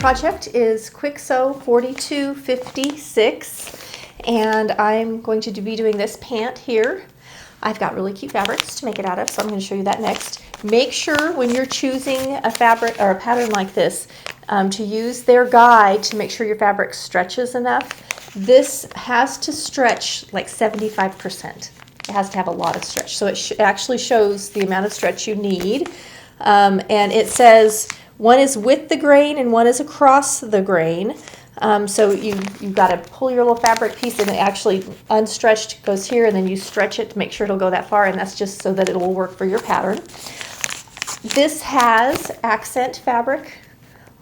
project is Kwik Sew 4256, and I'm going to be doing this pant here. I've got really cute fabrics to make it out of, so I'm going to show you that next. Make sure when you're choosing a fabric or a pattern like this to use their guide to make sure your fabric stretches enough. This has to stretch like 75%. It has to have a lot of stretch, so it actually shows the amount of stretch you need. And it says one is with the grain and one is across the grain. So you've got to pull your little fabric piece, and it actually unstretched goes here, and then you stretch it to make sure it'll go that far, and that's just so that it will work for your pattern. This has accent fabric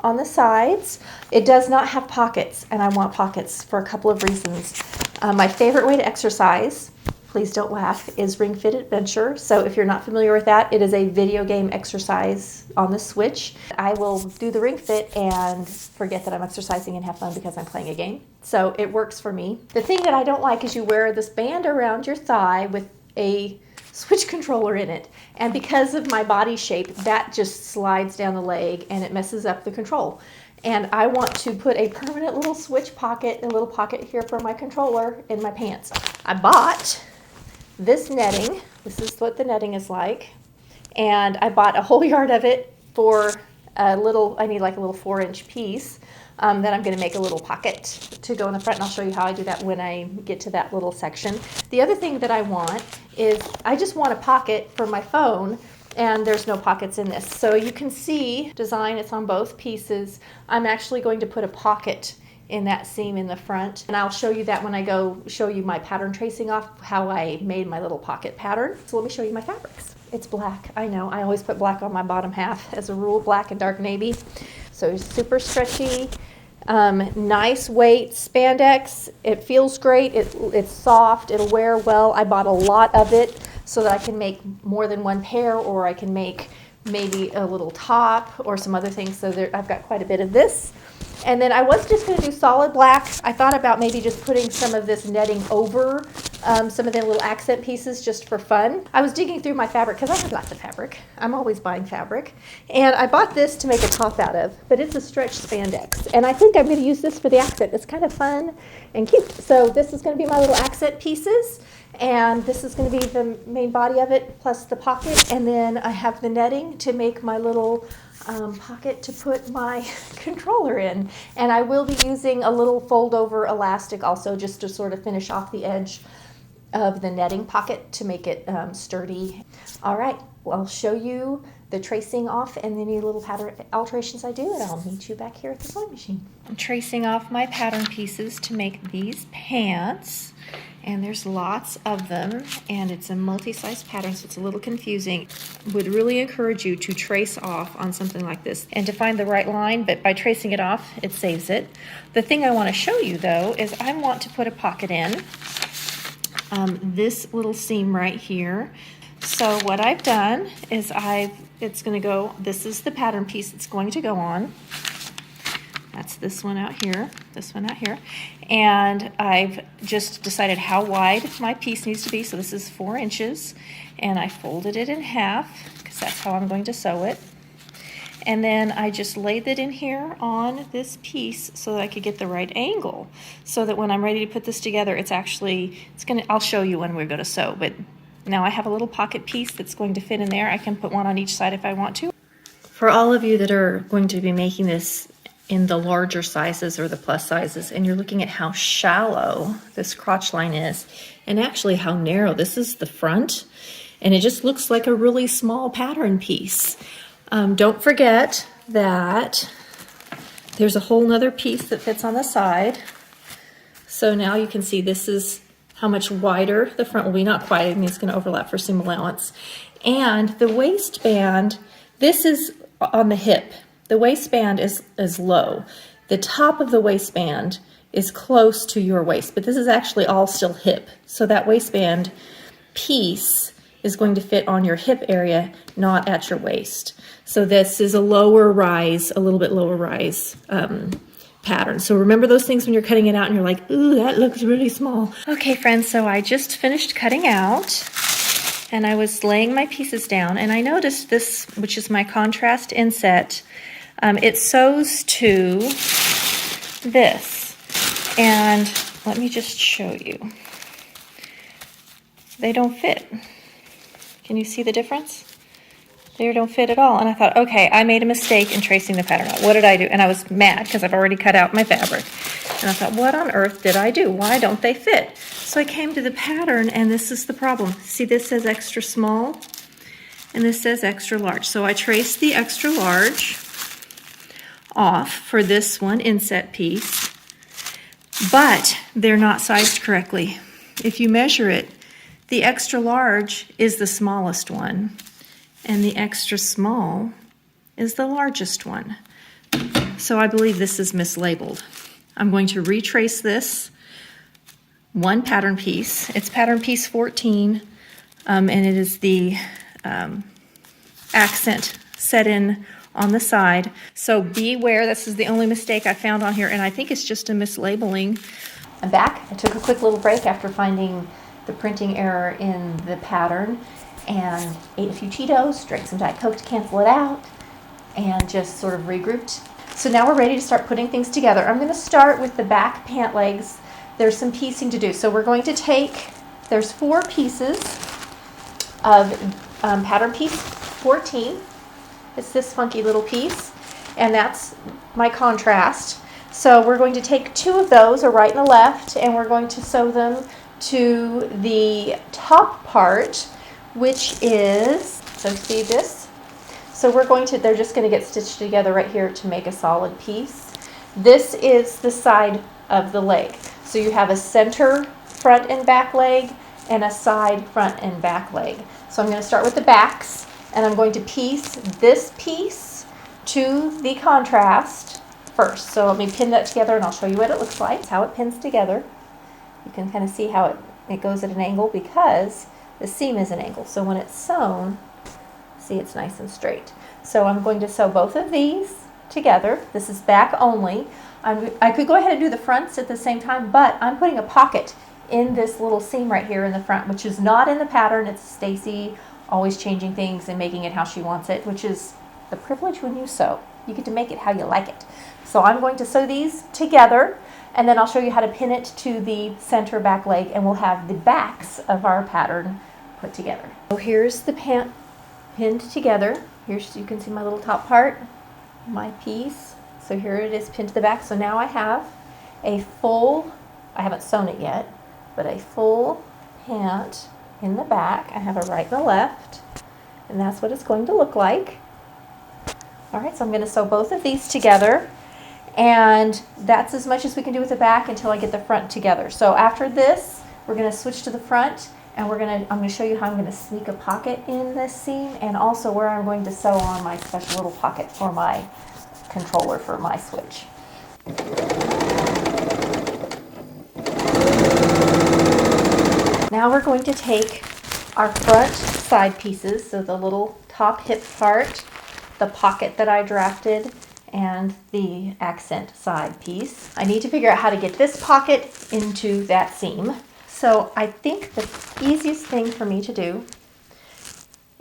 on the sides. It does not have pockets, and I want pockets for a couple of reasons. My favorite way to exercise, please don't laugh, is Ring Fit Adventure. So if you're not familiar with that, it is a video game exercise on the Switch. I will do the Ring Fit and forget that I'm exercising and have fun because I'm playing a game. So it works for me. The thing that I don't like is you wear this band around your thigh with a Switch controller in it. And because of my body shape, that just slides down the leg and it messes up the control. And I want to put a permanent little Switch pocket, a little pocket here for my controller in my pants. I bought this netting. This is what the netting is like. And I bought a whole yard of it for a little, I need like a little 4-inch piece that I'm going to make a little pocket to go in the front, and I'll show you how I do that when I get to that little section. The other thing that I want is I just want a pocket for my phone, and there's no pockets in this. So you can see design, it's on both pieces. I'm actually going to put a pocket in that seam in the front, and I'll show you that when I go show you my pattern tracing off, how I made my little pocket pattern. So let me show you my fabrics. It's black, I know, I always put black on my bottom half as a rule, black and dark navy. So super stretchy, nice weight spandex. It feels great, it's soft, it'll wear well. I bought a lot of it so that I can make more than one pair, or I can make maybe a little top or some other things. So I've got quite a bit of this. And then I was just going to do solid black. I thought about maybe just putting some of this netting over some of the little accent pieces just for fun. I was digging through my fabric because I have lots of fabric. I'm always buying fabric. And I bought this to make a top out of, but it's a stretch spandex. And I think I'm going to use this for the accent. It's kind of fun and cute. So this is going to be my little accent pieces. And this is going to be the main body of it, plus the pocket. And then I have the netting to make my little pocket to put my controller in. And I will be using a little fold over elastic also, just to sort of finish off the edge of the netting pocket to make it sturdy. All right, well, I'll show you the tracing off and any little pattern alterations I do, and I'll meet you back here at the sewing machine. I'm tracing off my pattern pieces to make these pants, and there's lots of them, and it's a multi-size pattern, so it's a little confusing. Would really encourage you to trace off on something like this and to find the right line, but by tracing it off, it saves it. The thing I want to show you though is I want to put a pocket in this little seam right here. So what I've done is it's going to go, this is the pattern piece it's going to go on. That's this one out here, this one out here. And I've just decided how wide my piece needs to be. So this is 4 inches, and I folded it in half because that's how I'm going to sew it. And then I just laid it in here on this piece so that I could get the right angle, so that when I'm ready to put this together, I'll show you when we're going to sew, but now I have a little pocket piece that's going to fit in there. I can put one on each side if I want to. For all of you that are going to be making this in the larger sizes or the plus sizes, and you're looking at how shallow this crotch line is, and actually how narrow, this is the front, and it just looks like a really small pattern piece. Don't forget that there's a whole nother piece that fits on the side. So now you can see this is how much wider the front will be. Not quite, I mean it's going to overlap for seam allowance. And the waistband, this is on the hip. The waistband is low. The top of the waistband is close to your waist, but this is actually all still hip. So that waistband piece is going to fit on your hip area, not at your waist. So this is a lower rise, a little bit lower rise pattern. So remember those things when you're cutting it out and you're like, ooh, that looks really small. Okay, friends, so I just finished cutting out, and I was laying my pieces down, and I noticed this, which is my contrast inset, It sews to this. And let me just show you. They don't fit. Can you see the difference? They don't fit at all. And I thought, okay, I made a mistake in tracing the pattern out. What did I do? And I was mad because I've already cut out my fabric. And I thought, what on earth did I do? Why don't they fit? So I came to the pattern, and this is the problem. See, this says extra small, and this says extra large. So I traced the extra large off for this one inset piece, but they're not sized correctly. If you measure it, the extra large is the smallest one, and the extra small is the largest one. So I believe this is mislabeled. I'm going to retrace this one pattern piece. It's pattern piece 14, and it is the accent set in on the side. So beware, this is the only mistake I found on here, and I think it's just a mislabeling. I'm back. I took a quick little break after finding the printing error in the pattern, and ate a few Cheetos, drank some Diet Coke to cancel it out, and just sort of regrouped. So now we're ready to start putting things together. I'm going to start with the back pant legs. There's some piecing to do. So we're going to take, there's 4 pieces of pattern piece 14. It's this funky little piece, and that's my contrast. So we're going to take 2 of those, a right and a left, and we're going to sew them to the top part, which is, so see this? So we're going to, they're just going to get stitched together right here to make a solid piece. This is the side of the leg. So you have a center front and back leg and a side front and back leg. So I'm going to start with the backs, and I'm going to piece this piece to the contrast first. So let me pin that together, and I'll show you what it looks like. It's how it pins together. You can kind of see how it goes at an angle because the seam is an angle. So when it's sewn, see, it's nice and straight. So I'm going to sew both of these together. This is back only. I could go ahead and do the fronts at the same time, but I'm putting a pocket in this little seam right here in the front, which is not in the pattern. It's Stacy always changing things and making it how she wants it, which is the privilege when you sew. You get to make it how you like it. So I'm going to sew these together, and then I'll show you how to pin it to the center back leg, and we'll have the backs of our pattern put together. So here's the pant pinned together. Here's, you can see my little top part, my piece. So here it is pinned to the back. So now I have a full, I haven't sewn it yet, but a full pant in the back. I have a right and a left, and that's what it's going to look like. All right, so I'm going to sew both of these together, and that's as much as we can do with the back until I get the front together. So after this, we're going to switch to the front, and I'm going to show you how I'm going to sneak a pocket in this seam, and also where I'm going to sew on my special little pocket for my controller for my switch. Now we're going to take our front side pieces, so the little top hip part, the pocket that I drafted, and the accent side piece. I need to figure out how to get this pocket into that seam. So I think the easiest thing for me to do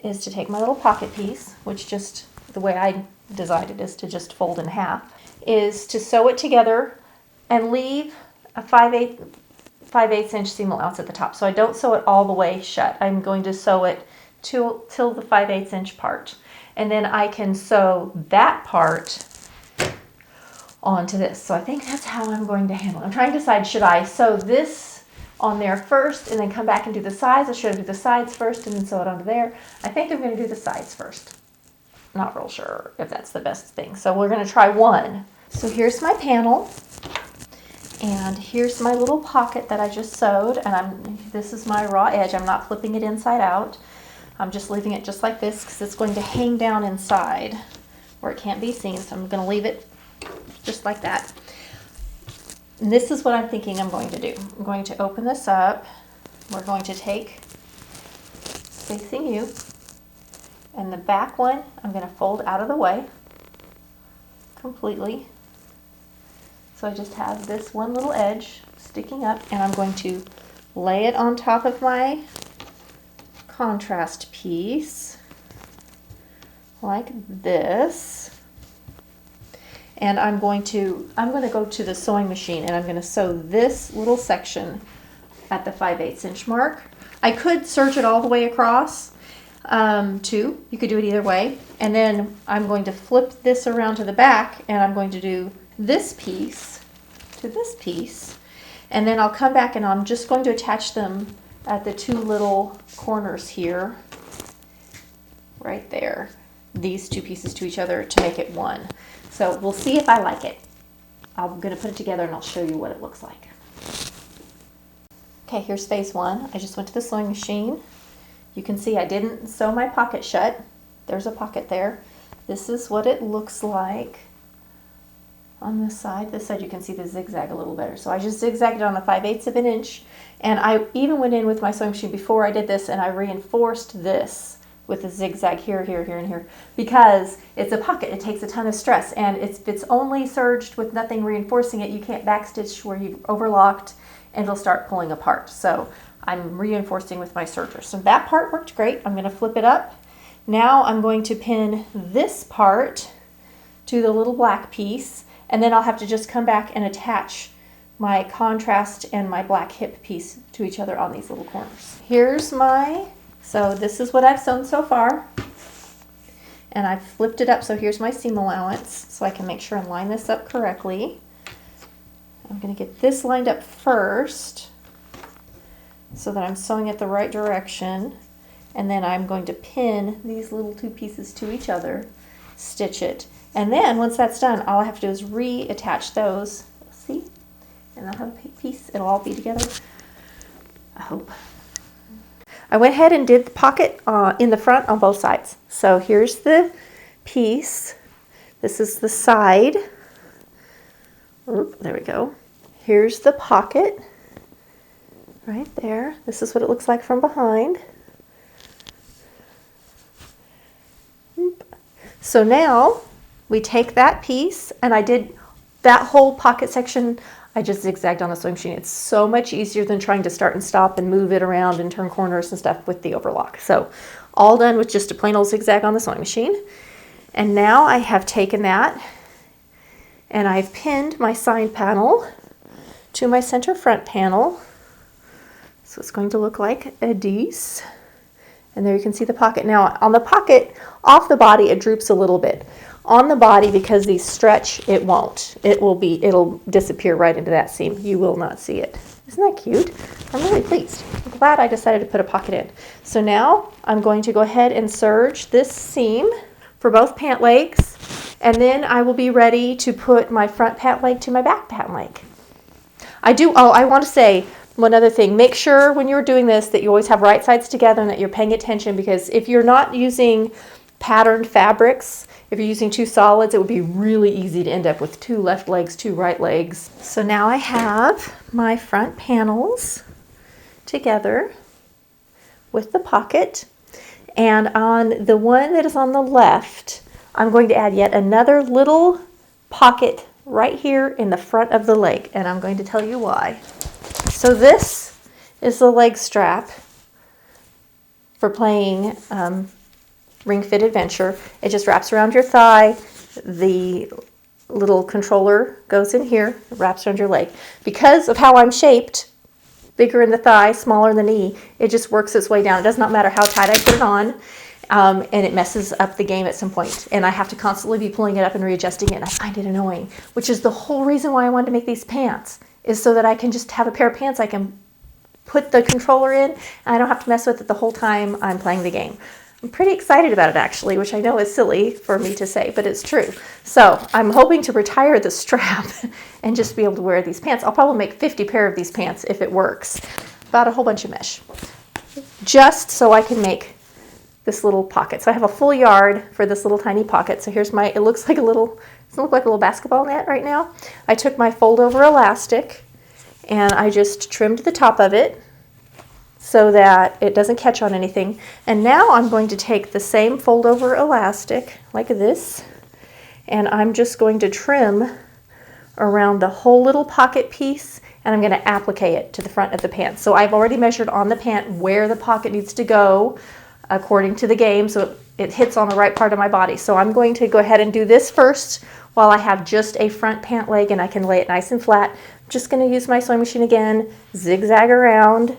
is to take my little pocket piece, which just the way I designed it is to just fold in half, is to sew it together and leave a 5/8 inch seam allowance at the top. So I don't sew it all the way shut. I'm going to sew it till the 5/8 inch part. And then I can sew that part onto this. So I think that's how I'm going to handle it. I'm trying to decide, should I sew this on there first and then come back and do the sides, or should I do the sides first and then sew it onto there? I think I'm going to do the sides first. Not real sure if that's the best thing. So we're going to try one. So here's my panel, and here's my little pocket that I just sewed, and this is my raw edge. I'm not flipping it inside out. I'm just leaving it just like this because it's going to hang down inside where it can't be seen. So I'm going to leave it just like that. And this is what I'm thinking I'm going to do. I'm going to open this up. We're going to take facing you, and the back one I'm going to fold out of the way completely. So I just have this one little edge sticking up, and I'm going to lay it on top of my contrast piece like this. and I'm going to go to the sewing machine and I'm going to sew this little section at the 5/8 inch mark. I could serge it all the way across too. You could do it either way. And then I'm going to flip this around to the back and I'm going to do this piece to this piece. And then I'll come back and I'm just going to attach them at the two little corners here, right there. These two pieces to each other to make it one. So we'll see if I like it. I'm going to put it together and I'll show you what it looks like. Okay, here's phase one. I just went to the sewing machine. You can see I didn't sew my pocket shut. There's a pocket there. This is what it looks like on this side. This side you can see the zigzag a little better. So I just zigzagged on the 5/8 of an inch. And I even went in with my sewing machine before I did this and I reinforced this with a zigzag here, here, here, and here, because it's a pocket. It takes a ton of stress, and if it's only serged with nothing reinforcing it, you can't backstitch where you've overlocked and it'll start pulling apart. So I'm reinforcing with my serger. So that part worked great. I'm going to flip it up. Now I'm going to pin this part to the little black piece, and then I'll have to just come back and attach my contrast and my black hip piece to each other on these little corners. So this is what I've sewn so far, and I've flipped it up, so here's my seam allowance, so I can make sure and line this up correctly. I'm going to get this lined up first so that I'm sewing it the right direction, and then I'm going to pin these little two pieces to each other, stitch it, and then once that's done, all I have to do is reattach those, see, and I'll have a piece, it'll all be together, I hope. I went ahead and did the pocket in the front on both sides. So here's the piece. This is the side. Oop, there we go. Here's the pocket right there. This is what it looks like from behind. Oop. So now we take that piece, and I did that whole pocket section. I just zigzagged on the sewing machine. It's so much easier than trying to start and stop and move it around and turn corners and stuff with the overlock. So all done with just a plain old zigzag on the sewing machine. And now I have taken that and I've pinned my side panel to my center front panel. So it's going to look like a dece. And there you can see the pocket. Now on the pocket, off the body, it droops a little bit. On the body, because these stretch, it won't. It'll disappear right into that seam. You will not see it. Isn't that cute? I'm really pleased. I'm glad I decided to put a pocket in. So now I'm going to go ahead and serge this seam for both pant legs, and then I will be ready to put my front pant leg to my back pant leg. I want to say one other thing. Make sure when you're doing this that you always have right sides together and that you're paying attention, because if you're not using patterned fabrics, if you're using two solids, it would be really easy to end up with two left legs, two right legs. So now I have my front panels together with the pocket. And on the one that is on the left, I'm going to add yet another little pocket right here in the front of the leg. And I'm going to tell you why. So this is the leg strap for playing Ring Fit Adventure. It just wraps around your thigh. The little controller goes in here, it wraps around your leg. Because of how I'm shaped, bigger in the thigh, smaller in the knee, it just works its way down. It does not matter how tight I put it on, and it messes up the game at some point. And I have to constantly be pulling it up and readjusting it, and I find it annoying, which is the whole reason why I wanted to make these pants, is so that I can just have a pair of pants I can put the controller in, and I don't have to mess with it the whole time I'm playing the game. I'm pretty excited about it, actually, which I know is silly for me to say, but it's true. So I'm hoping to retire the strap and just be able to wear these pants. I'll probably make 50 pair of these pants if it works. About a whole bunch of mesh. Just so I can make this little pocket. So I have a full yard for this little tiny pocket. So here's it looks like a little, doesn't it look like a little basketball net right now? I took my fold over elastic and I just trimmed the top of it so that it doesn't catch on anything. And now I'm going to take the same fold over elastic like this, and I'm just going to trim around the whole little pocket piece, and I'm going to applique it to the front of the pant. So I've already measured on the pant where the pocket needs to go according to the game, so it hits on the right part of my body. So I'm going to go ahead and do this first while I have just a front pant leg and I can lay it nice and flat. I'm just going to use my sewing machine again, zigzag around.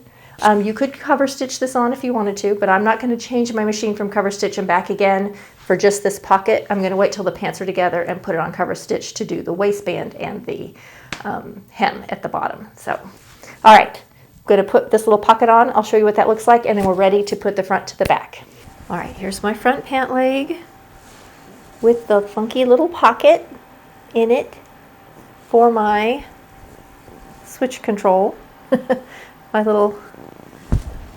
You could cover stitch this on if you wanted to, but I'm not going to change my machine from cover stitch and back again for just this pocket. I'm going to wait till the pants are together and put it on cover stitch to do the waistband and the hem at the bottom. So, all right, I'm going to put this little pocket on. I'll show you what that looks like, and then we're ready to put the front to the back. All right, here's my front pant leg with the funky little pocket in it for my switch control. My little,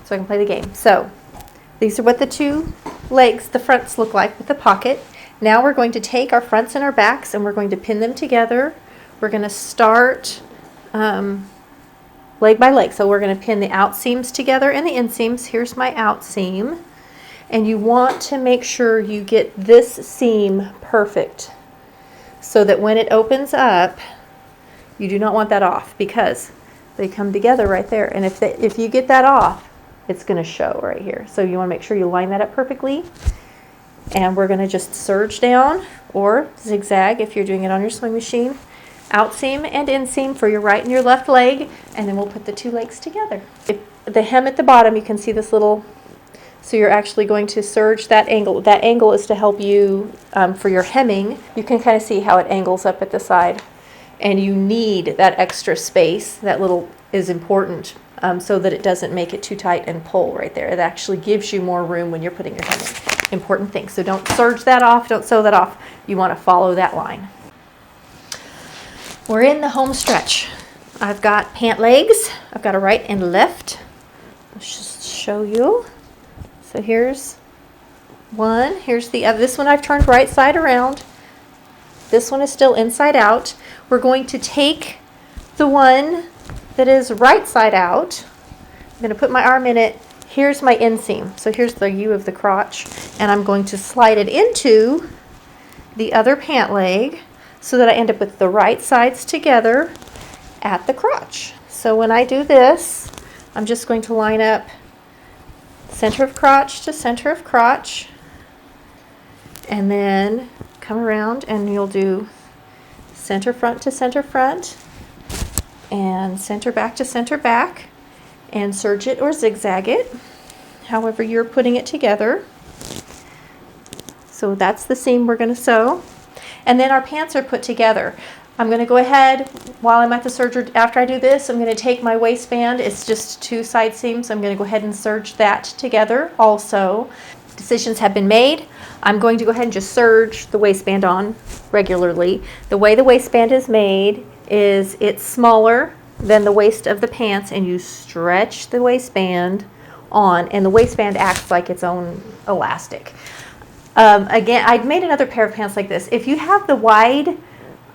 so I can play the game. So these are what the two legs, the fronts, look like with the pocket. Now we're going to take our fronts and our backs and we're going to pin them together. We're going to start leg by leg. So we're going to pin the out seams together and the inseams. Here's my out seam. And you want to make sure you get this seam perfect so that when it opens up, you do not want that off because they come together right there. And if you get that off, it's going to show right here. So you want to make sure you line that up perfectly. And we're going to just serge down or zigzag if you're doing it on your sewing machine. Out seam and inseam for your right and your left leg. And then we'll put the two legs together. If the hem at the bottom, you can see this little, so you're actually going to serge that angle. That angle is to help you for your hemming. You can kind of see how it angles up at the side. And you need that extra space. That little is important so that it doesn't make it too tight and pull right there. It actually gives you more room when you're putting your hemming. Important thing. So don't serge that off, don't sew that off. You want to follow that line. We're in the home stretch. I've got pant legs. I've got a right and left. Let's just show you. So here's one. Here's the other. This one I've turned right side around. This one is still inside out. We're going to take the one that is right side out. I'm going to put my arm in it. Here's my inseam. So here's the U of the crotch. And I'm going to slide it into the other pant leg so that I end up with the right sides together at the crotch. So when I do this, I'm just going to line up center of crotch to center of crotch. And then come around and you'll do center front to center front and center back to center back and serge it or zigzag it, however you're putting it together. So that's the seam we're going to sew. And then our pants are put together. I'm going to go ahead while I'm at the serger. After I do this, I'm going to take my waistband. It's just two side seams. I'm going to go ahead and serge that together also. Decisions have been made. I'm going to go ahead and just serge the waistband on regularly. The way the waistband is made is it's smaller than the waist of the pants, and you stretch the waistband on, and the waistband acts like its own elastic. Again, I made another pair of pants like this. If you have the wide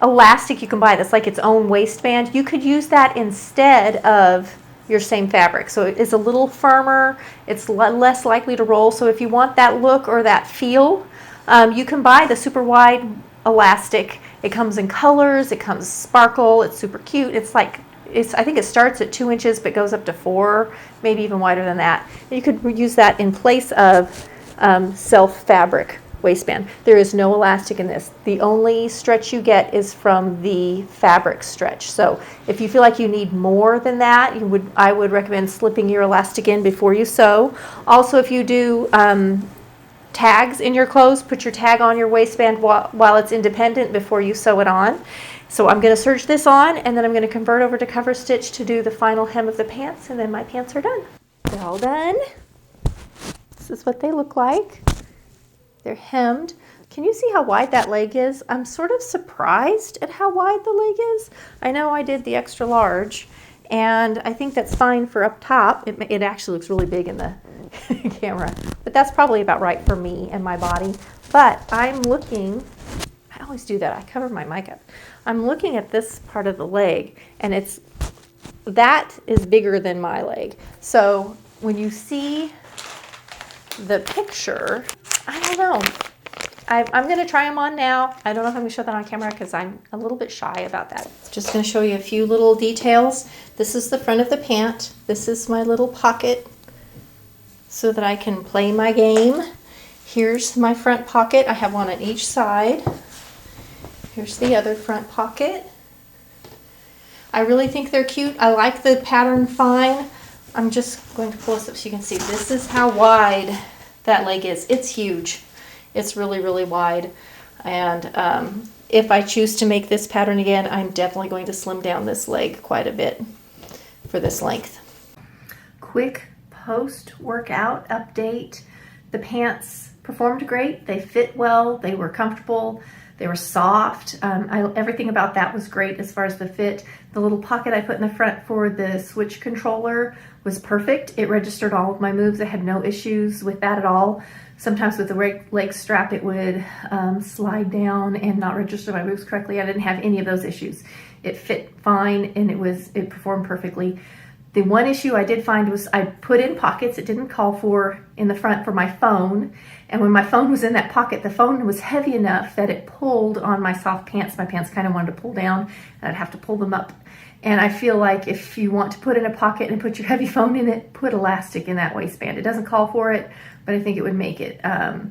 elastic, you can buy this like its own waistband. You could use that instead of your same fabric. So it is a little firmer. It's less likely to roll. So if you want that look or that feel, you can buy the super wide elastic. It comes in colors. It comes sparkle. It's super cute. I think it starts at 2 inches but goes up to 4, maybe even wider than that. And you could use that in place of self fabric waistband. There is no elastic in this. The only stretch you get is from the fabric stretch. So if you feel like you need more than that, I would recommend slipping your elastic in before you sew. Also, if you do tags in your clothes, put your tag on your waistband while it's independent before you sew it on. So I'm going to serge this on, and then I'm going to convert over to cover stitch to do the final hem of the pants, and then my pants are done. They're all done. This is what they look like. They're hemmed. Can you see how wide that leg is? I'm sort of surprised at how wide the leg is. I know I did the extra large, and I think that's fine for up top. It actually looks really big in the camera, but that's probably about right for me and my body. But I'm looking, I always do that. I cover my mic up. I'm looking at this part of the leg, and that is bigger than my leg. So when you see the picture, I don't know. I'm going to try them on now. I don't know if I'm going to show that on camera because I'm a little bit shy about that. Just going to show you a few little details. This is the front of the pant. This is my little pocket so that I can play my game. Here's my front pocket. I have one on each side. Here's the other front pocket. I really think they're cute. I like the pattern fine. I'm just going to pull this up so you can see. This is how wide that leg is. It's huge. It's really, really wide. And if I choose to make this pattern again, I'm definitely going to slim down this leg quite a bit for this length. Quick post-workout update. The pants performed great. They fit well. They were comfortable. They were soft. Everything about that was great as far as the fit. The little pocket I put in the front for the switch controller was perfect. It registered all of my moves. I had no issues with that at all. Sometimes with the leg strap, it would slide down and not register my moves correctly. I didn't have any of those issues. It fit fine and it performed perfectly. The one issue I did find was I put in pockets it didn't call for in the front for my phone. And when my phone was in that pocket, the phone was heavy enough that it pulled on my soft pants. My pants kind of wanted to pull down and I'd have to pull them up. And I feel like if you want to put in a pocket and put your heavy phone in it, put elastic in that waistband. It doesn't call for it, but I think it would make it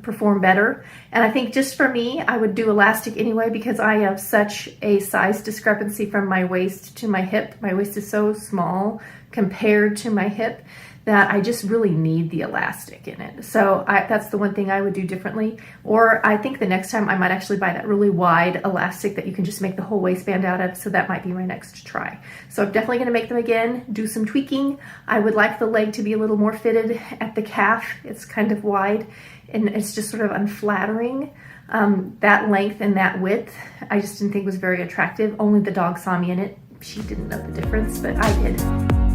perform better. And I think just for me, I would do elastic anyway because I have such a size discrepancy from my waist to my hip. My waist is so small compared to my hip that I just really need the elastic in it. So that's the one thing I would do differently. Or I think the next time I might actually buy that really wide elastic that you can just make the whole waistband out of. So that might be my next try. So I'm definitely gonna make them again, do some tweaking. I would like the leg to be a little more fitted at the calf. It's kind of wide and it's just sort of unflattering. That length and that width, I just didn't think was very attractive. Only the dog saw me in it. She didn't know the difference, but I did.